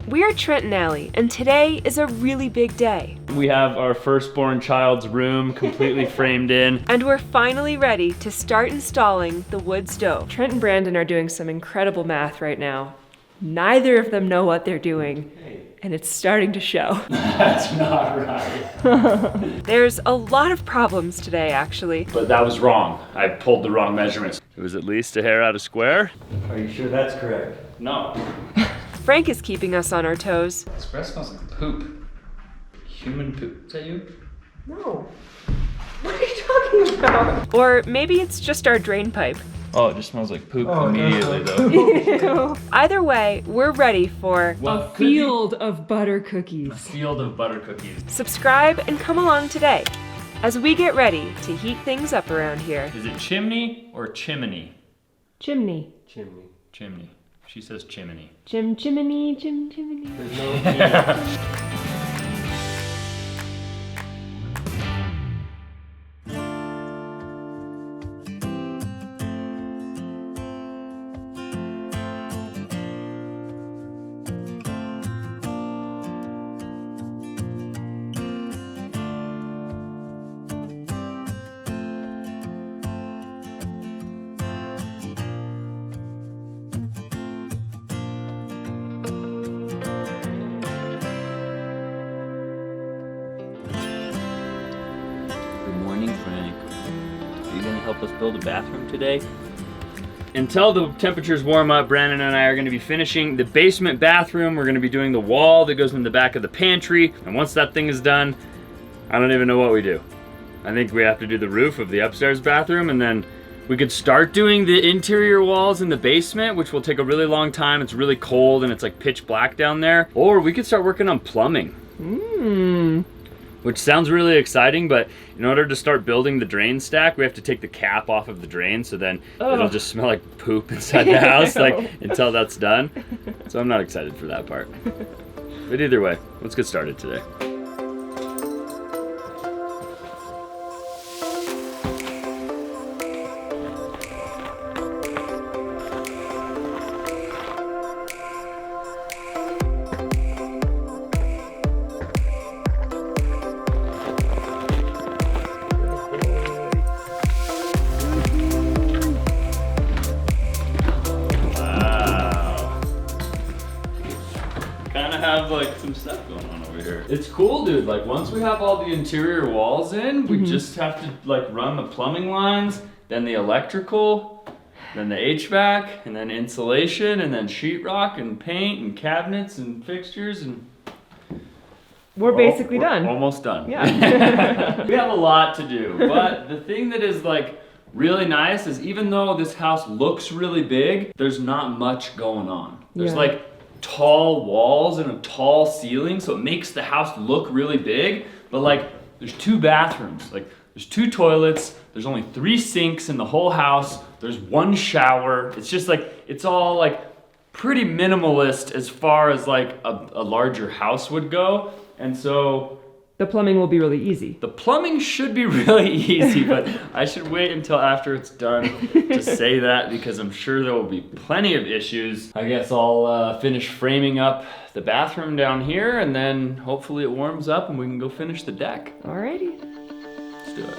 We are Trent Allie, and today is a really big day. We have our firstborn child's room completely framed in. And we're finally ready to start installing the wood stove. Trent and Brandon are doing some incredible math right now. Neither of them know what they're doing, and it's starting to show. That's not right. There's a lot of problems today, actually. But that was wrong. I pulled the wrong measurements. It was at least a hair out of square. Are you sure that's correct? No. Frank is keeping us on our toes. This breath smells like poop. Human poop. Is that you? No. What are you talking about? Or maybe it's just our drain pipe. Oh, it just smells like poop immediately though. Either way, we're ready for a field of butter cookies. A field of butter cookies. Subscribe and come along today as we get ready to heat things up around here. Is it chimney or chimney? Chimney. Chimney. Chimney. She says chimney. Chimney. There's no Frank. Are you gonna help us build a bathroom today? Until the temperatures warm up, Brandon and I are gonna be finishing the basement bathroom. We're gonna be doing the wall that goes in the back of the pantry. And once that thing is done, I don't even know what we do. I think we have to do the roof of the upstairs bathroom, and then we could start doing the interior walls in the basement, which will take a really long time. It's really cold and it's like pitch black down there. Or we could start working on plumbing. Which sounds really exciting, but in order to start building the drain stack, we have to take the cap off of the drain, so then it'll just smell like poop inside the house until that's done. So I'm not excited for that part. But either way, let's get started today. Have like some stuff going on over here. It's cool, dude. Like once we have all the interior walls in, we just have to like run the plumbing lines, then the electrical, then the HVAC, and then insulation, and then sheetrock and paint and cabinets and fixtures, and We're basically done. Almost done. Yeah. We have a lot to do, but the thing that is like really nice is even though this house looks really big, there's not much going on. There's like tall walls and a tall ceiling, so it makes the house look really big, but like there's 2 bathrooms, like there's 2 toilets, there's only 3 sinks in the whole house, there's 1 shower. It's just like, it's all like pretty minimalist as far as like a larger house would go. And so The plumbing will be really easy. the plumbing should be really easy, but I should wait until after it's done to say that, because I'm sure there will be plenty of issues. I guess I'll finish framing up the bathroom down here, and then hopefully it warms up and we can go finish the deck. Alrighty. Let's do it.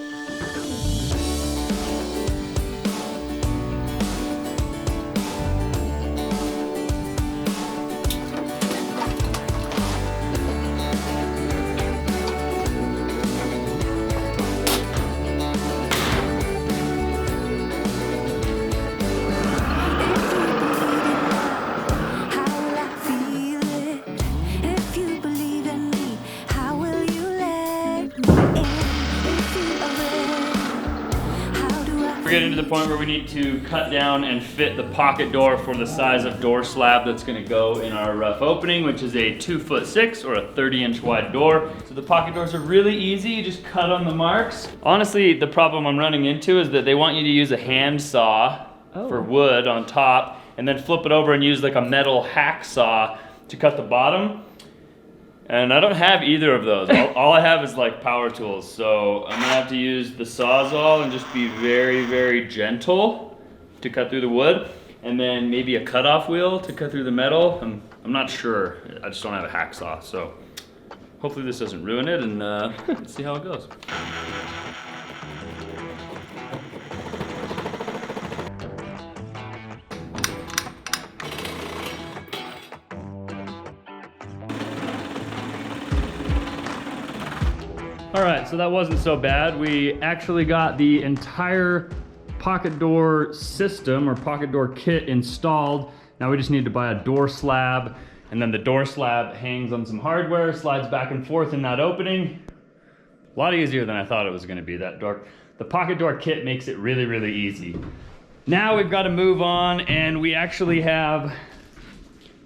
We're getting to the point where we need to cut down and fit the pocket door for the size of door slab that's gonna go in our rough opening, which is a 2'6" or a 30-inch wide door. So the pocket doors are really easy, you just cut on the marks. Honestly, the problem I'm running into is that they want you to use a hand saw for wood on top, and then flip it over and use like a metal hack saw to cut the bottom. And I don't have either of those. All I have is like power tools. So I'm gonna have to use the Sawzall and just be very, very gentle to cut through the wood. And then maybe a cutoff wheel to cut through the metal. I'm I'm not sure. I just don't have a hacksaw, so hopefully this doesn't ruin it, and let's see how it goes. All right, so that wasn't so bad. We actually got the entire pocket door system or pocket door kit installed. Now we just need to buy a door slab, and then the door slab hangs on some hardware, slides back and forth in that opening. A lot easier than I thought it was gonna be, that door. The pocket door kit makes it really, really easy. Now we've got to move on, and we actually have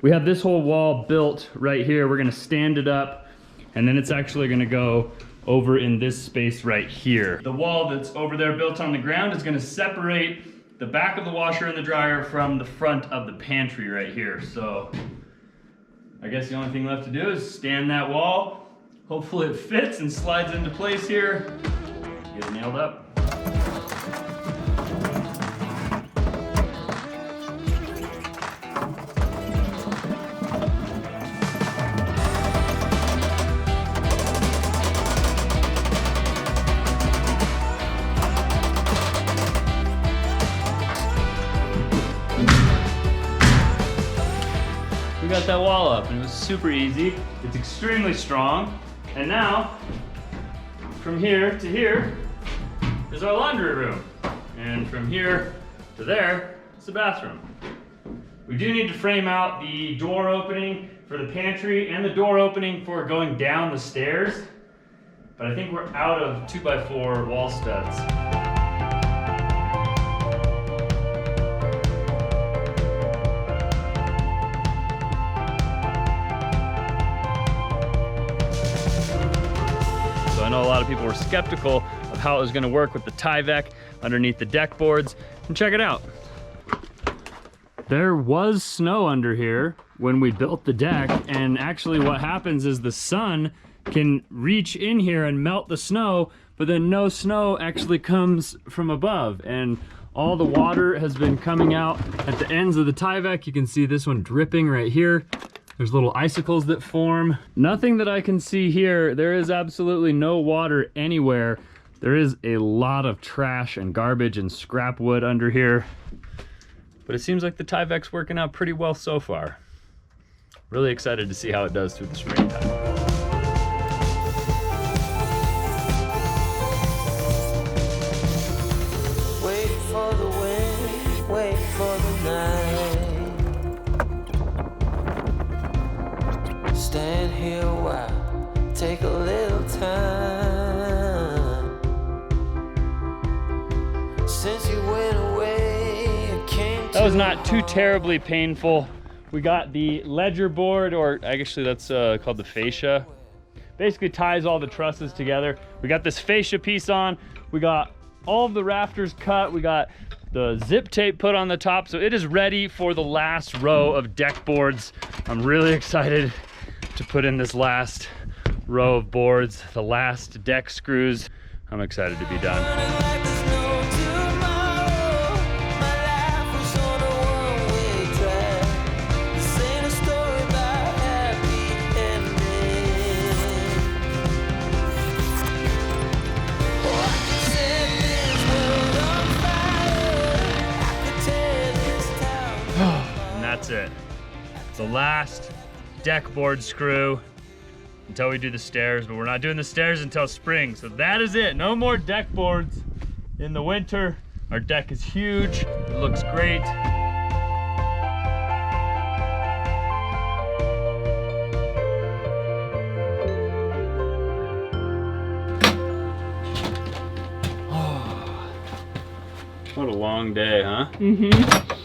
this whole wall built right here. We're gonna stand it up, and then it's actually gonna go over in this space right here. The wall that's over there built on the ground is gonna separate the back of the washer and the dryer from the front of the pantry right here. So I guess the only thing left to do is stand that wall. Hopefully it fits and slides into place here. Get it nailed up. We got that wall up, and it was super easy. It's extremely strong. And now, from here to here is our laundry room. And from here to there is the bathroom. We do need to frame out the door opening for the pantry and the door opening for going down the stairs. But I think we're out of 2x4 wall studs. I know a lot of people were skeptical of how it was going to work with the Tyvek underneath the deck boards, and check it out. There was snow under here when we built the deck, and actually what happens is the sun can reach in here and melt the snow, but then no snow actually comes from above, and all the water has been coming out at the ends of the Tyvek. You can see this one dripping right here. There's little icicles that form. Nothing that I can see here. There is absolutely no water anywhere. There is a lot of trash and garbage and scrap wood under here. But it seems like the Tyvek's working out pretty well so far. Really excited to see how it does through the springtime. Stand here a while, take a little time. Since you went away, I came. That was not too terribly painful. We got the ledger board, or actually that's called the fascia. Basically ties all the trusses together. We got this fascia piece on. We got all of the rafters cut. We got the zip tape put on the top. So it is ready for the last row of deck boards. I'm really excited to put in this last row of boards, the last deck screws. I'm excited to be done. And that's it. The last deck board screw until we do the stairs, but we're not doing the stairs until spring. So that is it. No more deck boards in the winter. Our deck is huge. It looks great. What a long day, huh? Mm-hmm.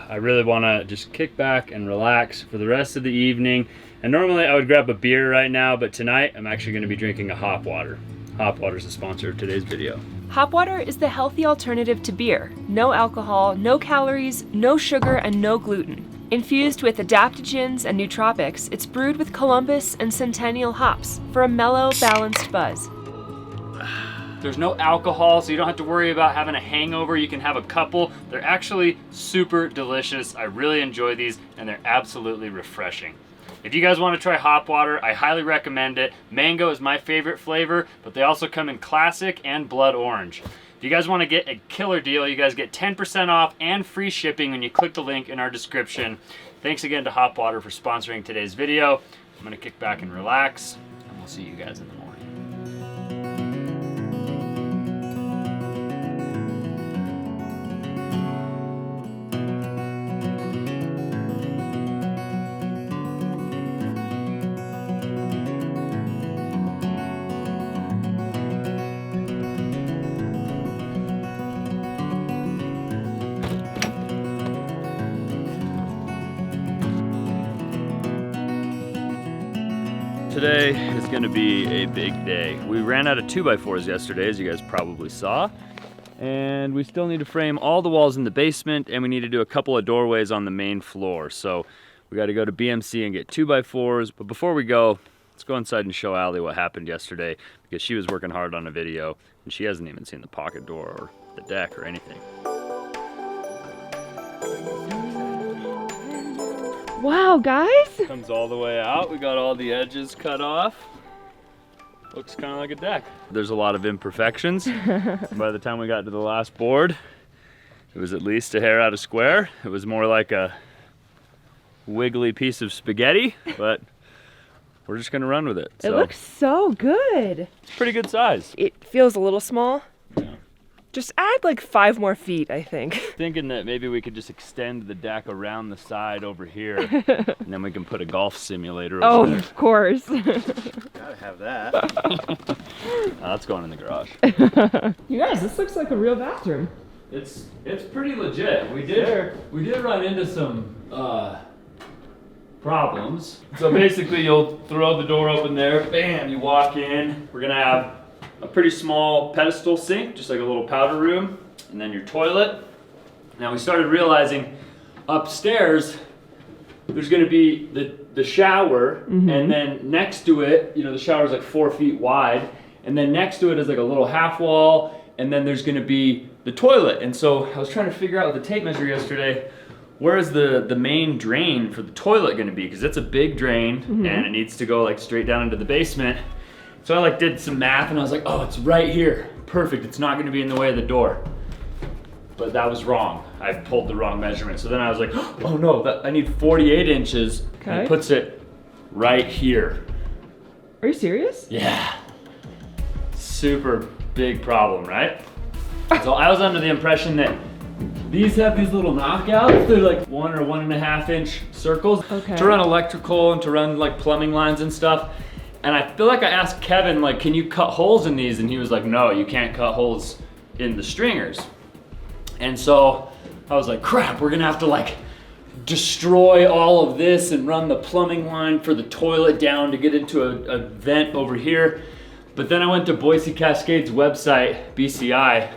I really want to just kick back and relax for the rest of the evening. And normally I would grab a beer right now, but tonight I'm actually going to be drinking a hop water. Hop water is the sponsor of today's video. Hop water is the healthy alternative to beer. No alcohol, no calories, no sugar, and no gluten. Infused with adaptogens and nootropics, it's brewed with Columbus and Centennial hops for a mellow, balanced buzz. There's no alcohol, so you don't have to worry about having a hangover. You can have a couple. They're actually super delicious. I really enjoy these, and they're absolutely refreshing. If you guys want to try hop water, I highly recommend it. Mango is my favorite flavor, but they also come in classic and blood orange. If you guys want to get a killer deal, you guys get 10% off and free shipping when you click the link in our description. Thanks again to Hop Water for sponsoring today's video. I'm gonna kick back and relax, and we'll see you guys in the morning. Today is gonna be a big day. We ran out of 2x4s yesterday, as you guys probably saw. And we still need to frame all the walls in the basement, and we need to do a couple of doorways on the main floor. So we gotta go to BMC and get 2x4s. But before we go, let's go inside and show Allie what happened yesterday, because she was working hard on a video, and she hasn't even seen the pocket door or the deck or anything. Wow, guys! Comes all the way out. We got all the edges cut off. Looks kind of like a deck. There's a lot of imperfections. By the time we got to the last board, it was at least a hair out of square. It was more like a wiggly piece of spaghetti, but we're just gonna run with it. It looks so good. It's pretty good size. It feels a little small. Yeah. Just add like 5 more feet, I think. Thinking that maybe we could just extend the deck around the side over here, and then we can put a golf simulator over there. Of course. Gotta have that. That's going in the garage. You guys, this looks like a real bathroom. It's pretty legit. We did run into some problems. So basically, you'll throw the door open there, bam, you walk in. We're gonna have a pretty small pedestal sink, just like a little powder room, and then your toilet. Now we started realizing upstairs there's gonna be the shower, and then next to it, you know, the shower's like 4 feet wide, and then next to it is like a little half wall, and then there's gonna be the toilet. And so I was trying to figure out with the tape measure yesterday, where is the main drain for the toilet gonna be? Because it's a big drain, and it needs to go like straight down into the basement. So I like did some math, and I was like, oh, it's right here. Perfect, it's not gonna be in the way of the door. But that was wrong. I pulled the wrong measurement. So then I was like, oh no, I need 48 inches. And Okay. it puts it right here. Are you serious? Yeah. Super big problem, right? So I was under the impression that these have these little knockouts. They're like 1 or 1.5 inch circles Okay. to run electrical and to run like plumbing lines and stuff. And I feel like I asked Kevin, like, can you cut holes in these? And he was like, no, you can't cut holes in the stringers. And so I was like, crap, we're gonna have to like destroy all of this and run the plumbing line for the toilet down to get into a vent over here. But then I went to Boise Cascade's website, BCI,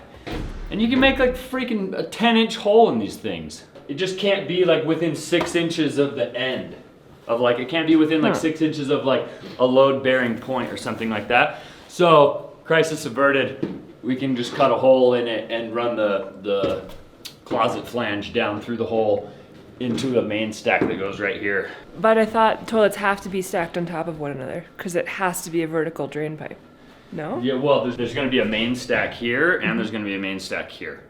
and you can make like freaking a 10-inch hole in these things. It just can't be like within 6 inches of the end. Of like, it can't be within like 6 inches of like a load bearing point or something like that. So, crisis averted, we can just cut a hole in it and run the closet flange down through the hole into a main stack that goes right here. But I thought toilets have to be stacked on top of one another because it has to be a vertical drain pipe. No? Yeah, well, there's gonna be a main stack here and there's gonna be a main stack here.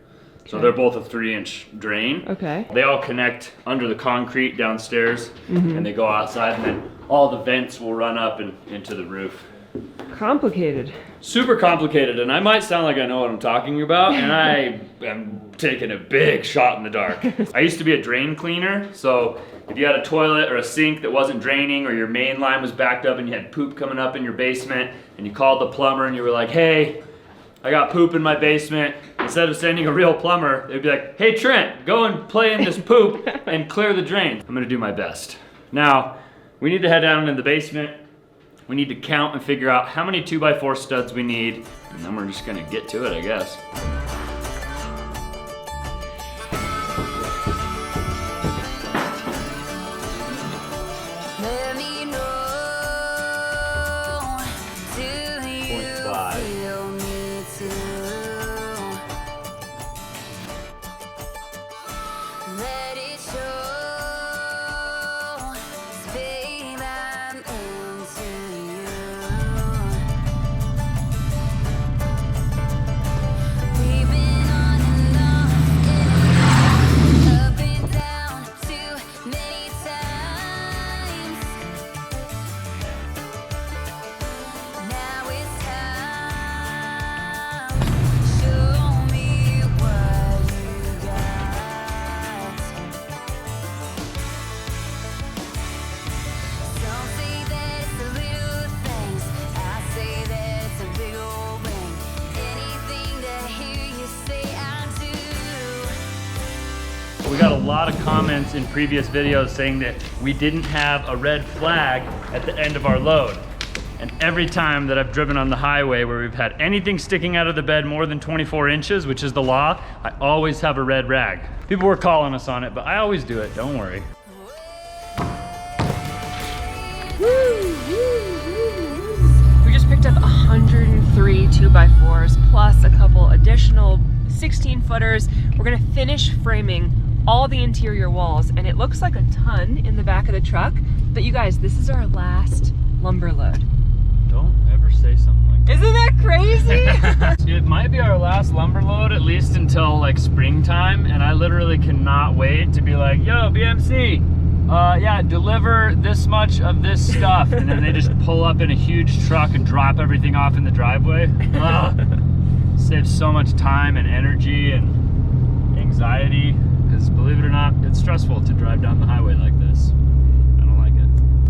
So they're both a 3-inch drain. Okay. They all connect under the concrete downstairs, and they go outside, and then all the vents will run up and into the roof. Complicated. Super complicated, and I might sound like I know what I'm talking about, and I am taking a big shot in the dark. I used to be a drain cleaner, so if you had a toilet or a sink that wasn't draining, or your main line was backed up and you had poop coming up in your basement, and you called the plumber and you were like, hey, I got poop in my basement. Instead of sending a real plumber, they'd be like, hey Trent, go and play in this poop and clear the drain. I'm gonna do my best. Now, we need to head down into the basement. We need to count and figure out how many 2x4 studs we need, and then we're just gonna get to it, I guess. Let me know, do you 0.5. feel me too? lot of comments in previous videos saying that we didn't have a red flag at the end of our load. And every time that I've driven on the highway where we've had anything sticking out of the bed more than 24 inches, which is the law, I always have a red rag. People were calling us on it, but I always do it, don't worry. We just picked up 103 2x4s plus a couple additional 16 footers. We're gonna finish framing all the interior walls, and it looks like a ton in the back of the truck, but you guys, this is our last lumber load. Don't ever say something like that. Isn't that crazy? It might be our last lumber load, at least until like springtime, and I literally cannot wait to be like, yo, BMC, yeah, deliver this much of this stuff. And then they just pull up in a huge truck and drop everything off in the driveway. Saves so much time and energy and anxiety, because believe it or not, it's stressful to drive down the highway like this. I don't like it.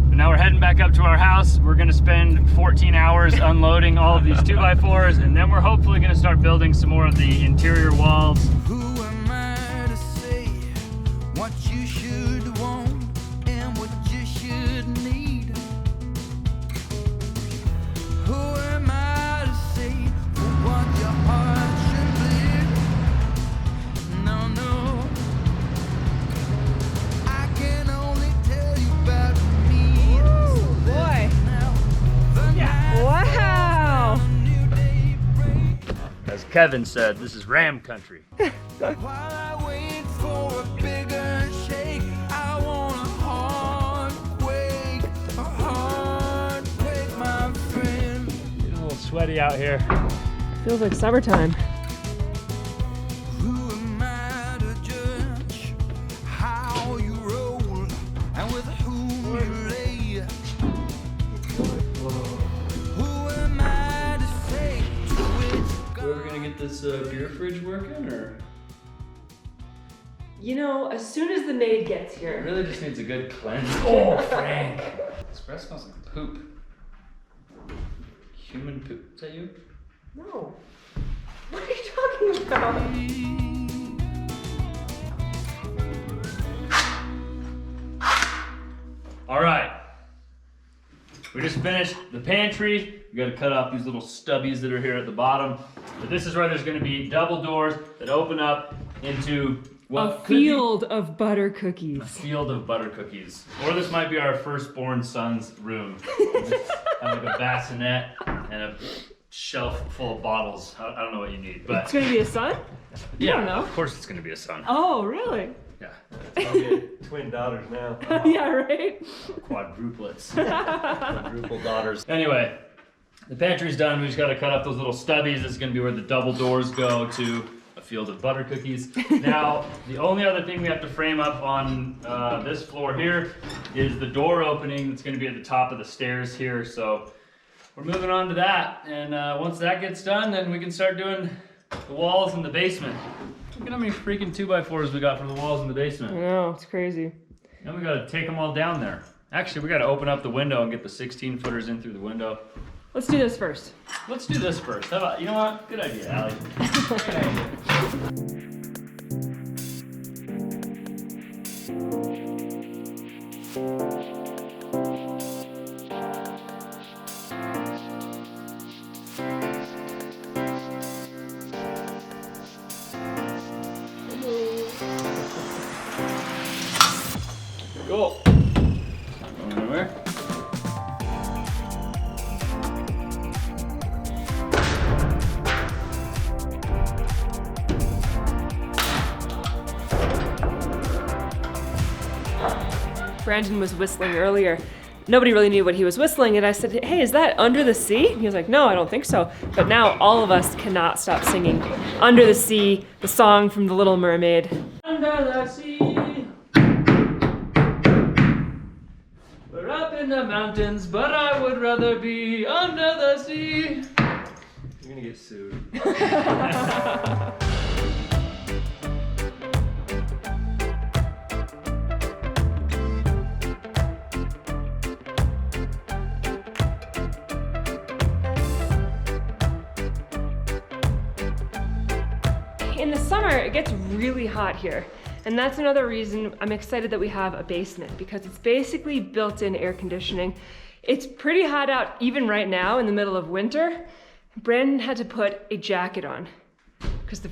But now we're heading back up to our house. We're gonna spend 14 hours unloading all of these 2x4s, and then we're hopefully gonna start building some more of the interior walls. Who am I to say what you should want and what you should need? Who am I to say what your heart should bleed? No, no. I can only tell you about me. Ooh, boy. Wow. As Kevin said, this is Ram country. While I wait for a bigger shake, I want a heartquake, my friend. Getting a little sweaty out here. Feels like summertime. Who am I to judge how you roll and with whom you lay? Who am I to say to which We're gonna get this beer fridge working, or? You know, as soon as the maid gets It here. really just needs a good cleanse. Oh, Frank! This breath smells like poop. Human poop. Is that you? No. What are you talking about? All right. We just finished the pantry. We gotta cut off these little stubbies that are here at the bottom. But this is where there's gonna be double doors that open up into what A could be field of butter a cookies. field of butter cookies. Or this might be our firstborn son's room. We'll just have like a bassinet and a shelf full of bottles. I don't know what you need, but It's gonna be a son? yeah, don't know. of course it's gonna be a son. Oh, really? Yeah, Twin daughters now. Yeah, right? quadruplets. Quadruple daughters. Anyway, the pantry's done. We just gotta cut up those little stubbies. This is gonna be where the double doors go to a field of butter cookies. Now, the only other thing we have to frame up on this floor here is the door opening that's gonna be at the top of the stairs here. So we're moving on to that. And once that gets done, then we can start doing the walls in the basement. Look at how many freaking 2x4s we got for the walls in the basement. I know, it's crazy. Then we gotta take them all down there. Actually, we gotta open up the window and get the 16 footers in through the window. Let's do this first. Let's do this first. How about, you know what? Good idea, Allie. Good idea. Cool. Going anywhere? Brandon was whistling earlier. Nobody really knew what he was whistling, and I said, hey, is that Under the Sea? And he was like, no, I don't think so. But now all of us cannot stop singing Under the Sea, the song from The Little Mermaid. Under the sea. We're up in the mountains, but I would rather be under the sea. You're gonna get sued. In the summer, it gets really hot here. And that's another reason I'm excited that we have a basement, because it's basically built-in air conditioning. It's pretty hot out even right now in the middle of winter. Brandon had to put a jacket on because the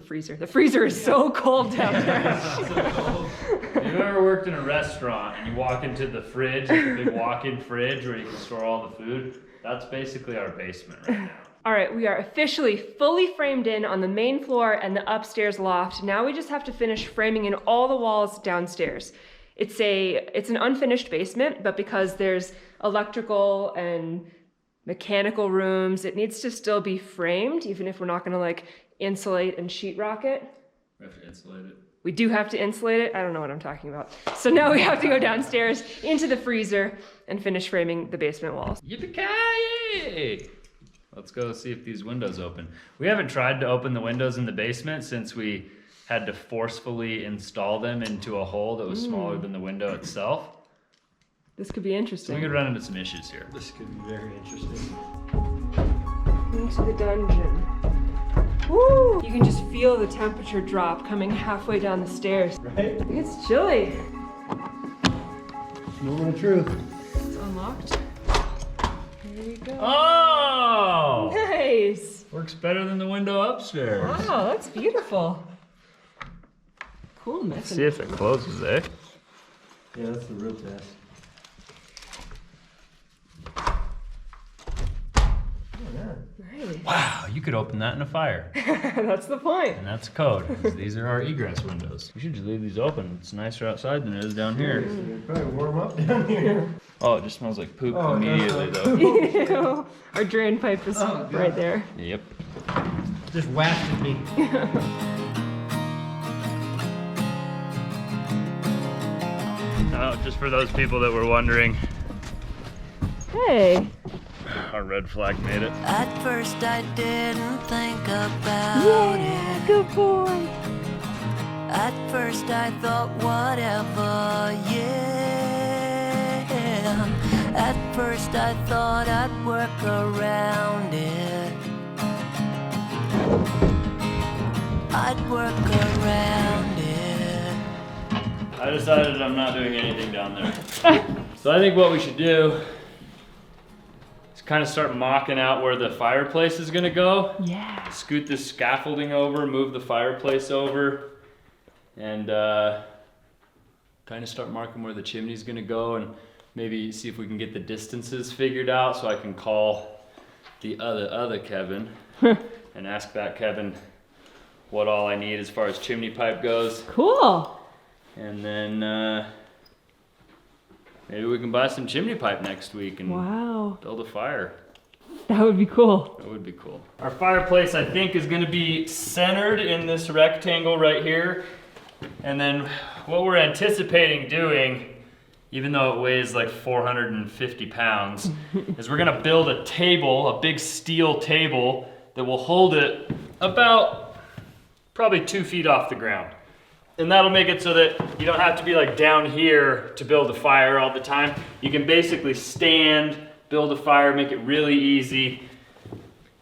freezer. The freezer is so cold down there. If you've ever worked in a restaurant and you walk into the fridge, like a big walk-in fridge where you can store all the food, that's basically our basement right now. All right, we are officially fully framed in on the main floor and the upstairs loft. Now we just have to finish framing in all the walls downstairs. It's an unfinished basement, but because there's electrical and mechanical rooms, it needs to still be framed, even if we're not gonna like insulate and sheetrock it. We have to insulate it. We do have to insulate it. I don't know what I'm talking about. So now we have to go downstairs into the freezer and finish framing the basement walls. Yippee-ki-yay! Let's go see if these windows open. We haven't tried to open the windows in the basement since we had to forcefully install them into a hole that was smaller than the window itself. This could be So interesting. we could run into some issues here. This could be very interesting. Into the dungeon. Woo! You can just feel the temperature drop coming halfway down the stairs. Right? It's chilly. Moment of truth. It's unlocked. Here we go. Oh! Nice! Works better than the window upstairs. Wow, that's beautiful. Cool Let's see if it closes, eh? Yeah, that's the real test. Nice. Wow, you could open that in a fire. That's the point. And that's code. These are our egress windows. We should just leave these open. It's nicer outside than it is down here. It'd probably warm up down here. Oh, it just smells like poop Oh, it does immediately smell though. Ew. Our drain pipe is right there. Yep. Just wafted me. Oh, just for those people that were wondering, Hey. our red flag made it. At first I didn't think about Yeah, it. good boy. At first I thought whatever, yeah. At first I thought I'd work around it. I'd work around it. I decided I'm not doing anything down there. So I think what we should do is kind of start mocking out where the fireplace is gonna go. Yeah. Scoot this scaffolding over, move the fireplace over, and kind of start marking where the chimney's gonna go, and maybe see if we can get the distances figured out so I can call the other Kevin and ask that Kevin what all I need as far as chimney pipe goes. Cool. And then maybe we can buy some chimney pipe next week and Wow. build a fire. That would be cool. That would be cool. Our fireplace, I think, is gonna be centered in this rectangle right here. And then what we're anticipating doing, even though it weighs like 450 pounds, is we're gonna build a table, a big steel table that will hold it about probably 2 feet off the ground. And that'll make it so that you don't have to be like down here to build a fire all the time. You can basically stand, build a fire, make it really easy.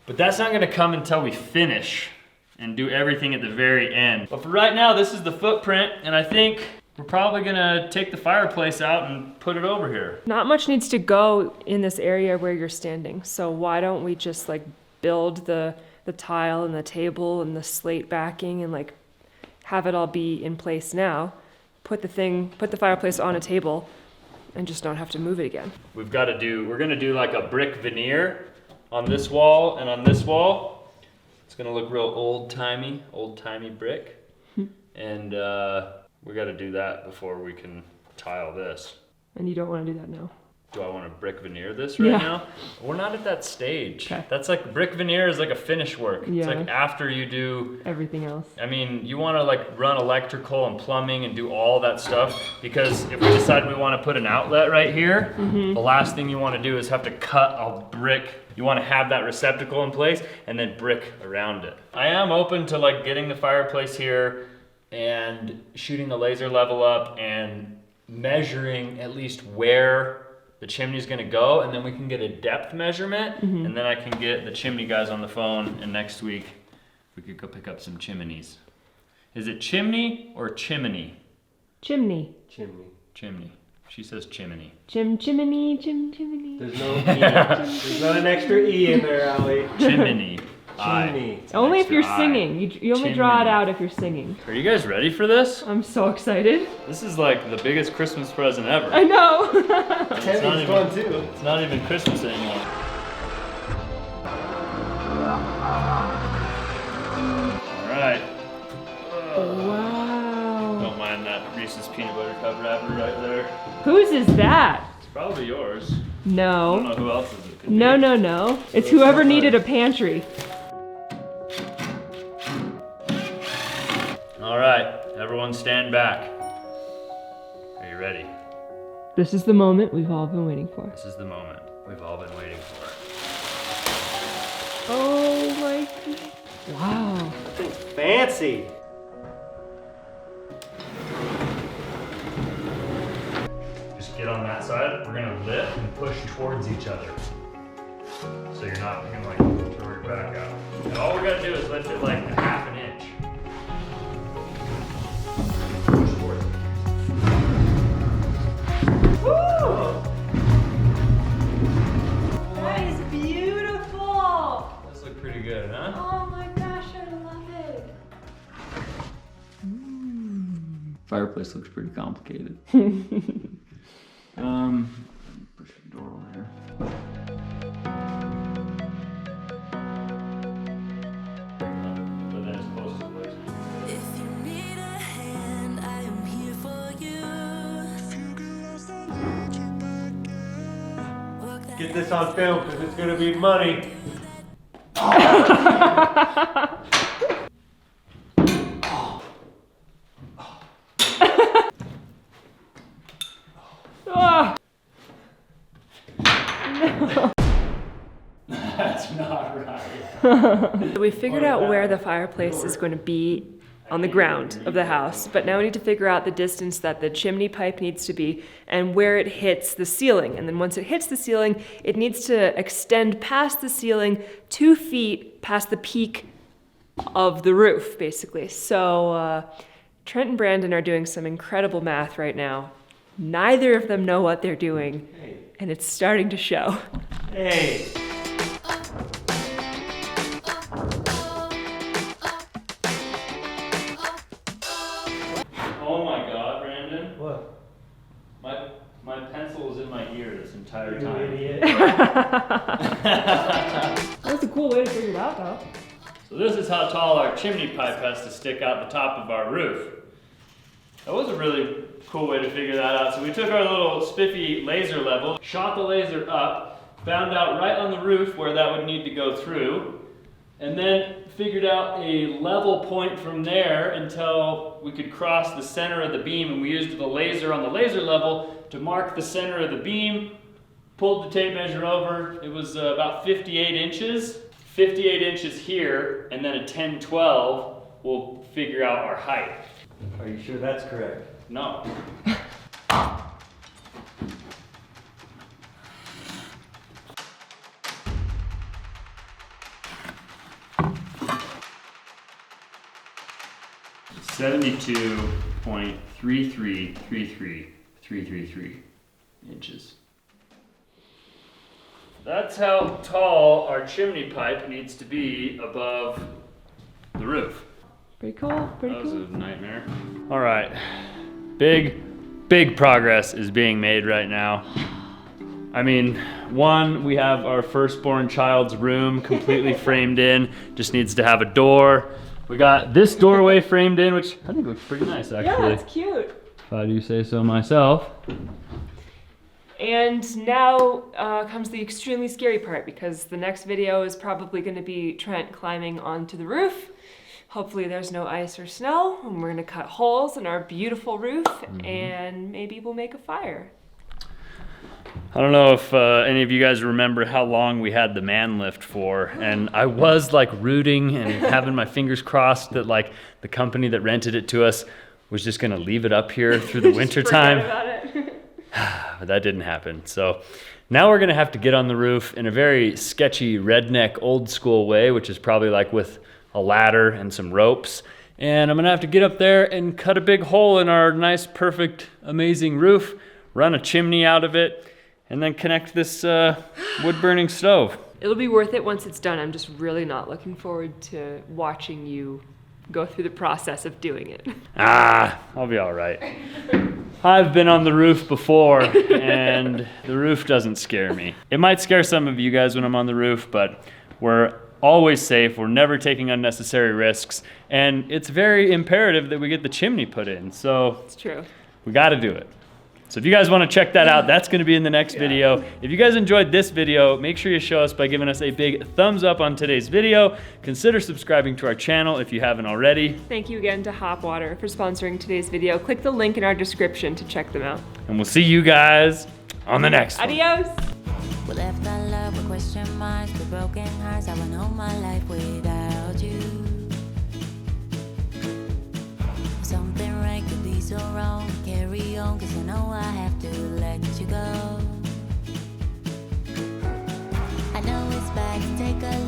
But that's not gonna come until we finish and do everything at the very end. But for right now, this is the footprint, and I think we're probably gonna take the fireplace out and put it over here. Not much needs to go in this area where you're standing. So why don't we just like build the tile and the table and the slate backing and like have it all be in place now, put the fireplace on a table and just not have to move it again. We're gonna do like a brick veneer on this wall and on this wall. It's gonna look real old-timey brick. And we gotta do that before we can tile this. And you don't want to do that now. Do I want to brick veneer this right Yeah. now? We're not at that stage. Okay. That's like, brick veneer is like a finish work. It's Yeah. like after you do, Everything else. I mean, you want to like run electrical and plumbing and do all that stuff, because if we decide we want to put an outlet right here, the last thing you want to do is have to cut a brick. You want to have that receptacle in place and then brick around it. I am open to like getting the fireplace here and shooting the laser level up and measuring at least where the chimney's gonna go, and then we can get a depth measurement, and then I can get the chimney guys on the phone, and next week we could go pick up some chimneys. Is it chimney or chimney? Chimney. Chimney. Chimney. She says chimney. Chimney. There's no E. There's not an extra E in there, Allie. Chimney. Chimney. Only if you're Extra I. singing. You only draw it Chimney. out if you're singing. Are you guys ready for this? I'm so excited. This is like the biggest Christmas present ever. I know. Chimney's fun too. It's not even Christmas anymore. All right. Wow. Don't mind that Reese's peanut butter cup wrapper right there. Whose is that? It's probably yours. I don't know No. who else's it could No, be. no, no. It's whoever needed a pantry. All right, everyone stand back. Are you ready? This is the moment we've all been waiting for. This is the moment we've all been waiting for. Oh my goodness. Wow. It's fancy. Just get on that side. We're gonna lift and push towards each other. So you're not gonna like throw your back out. And all we're gonna do is lift it like a half an inch. Push towards it. Woo! That is beautiful. Those look pretty good, huh? Oh my gosh, I love it. Fireplace looks pretty complicated. Push the door over here. But then it's close to the place. If you need a hand, I am here for you. Walk that Get this on film because it's gonna be money. Ah. That's not right. We figured out where the fireplace is going to be on the ground of the house, but now we need to figure out the distance that the chimney pipe needs to be and where it hits the ceiling. And then once it hits the ceiling, it needs to extend past the ceiling 2 feet past the peak of the roof, basically. So Trent and Brandon are doing some incredible math right now. Neither of them know what they're doing, and it's starting to show. Hey. Oh my god, Brandon. What? My pencil was in my ear this entire You time. idiot. That's a cool way to figure it out, though. So this is how tall our chimney pipe has to stick out the top of our roof. That was a really cool way to figure that out. So we took our little spiffy laser level, shot the laser up, found out right on the roof where that would need to go through, and then figured out a level point from there until we could cross the center of the beam, and we used the laser on the laser level to mark the center of the beam, pulled the tape measure over. It was about 58 inches. 58 inches here, and then a 10-12 will figure out our height. Are you sure that's correct? No. $72.3333333 inches. That's how tall our chimney pipe needs to be above the roof. Pretty cool, pretty That was cool. a nightmare. All right, big progress is being made right now. I mean, one, we have our firstborn child's room completely framed in, just needs to have a door. We got this doorway framed in, which I think looks pretty nice Yeah, actually, it's cute. if I do say so myself. And now comes the extremely scary part, because the next video is probably going to be Trent climbing onto the roof. Hopefully there's no ice or snow, and we're going to cut holes in our beautiful roof, and maybe we'll make a fire. I don't know if any of you guys remember how long we had the man lift for, and I was like rooting and having my fingers crossed that like the company that rented it to us was just gonna leave it up here through the winter time. Forget about it. But that didn't happen. So now we're gonna have to get on the roof in a very sketchy redneck old school way, which is probably like with a ladder and some ropes. And I'm gonna have to get up there and cut a big hole in our nice, perfect, amazing roof, run a chimney out of it, and then connect this wood burning stove. It'll be worth it once it's done. I'm just really not looking forward to watching you go through the process of doing it. I'll be all right. I've been on the roof before, and the roof doesn't scare me. It might scare some of you guys when I'm on the roof, but we're always safe. We're never taking unnecessary risks, and it's very imperative that we get the chimney put in. So It's true. we got to do it. So if you guys want to check that out, that's going to be in the next video. If you guys enjoyed this video, make sure you show us by giving us a big thumbs up on today's video. Consider subscribing to our channel if you haven't already. Thank you again to Hopwater for sponsoring today's video. Click the link in our description to check them out. And we'll see you guys on the next one. Adios! We left our love with question marks, with broken hearts. I went all my life without you. Something right could be so wrong. Carry on, cause I know I have to let you go. I know it's bad to take a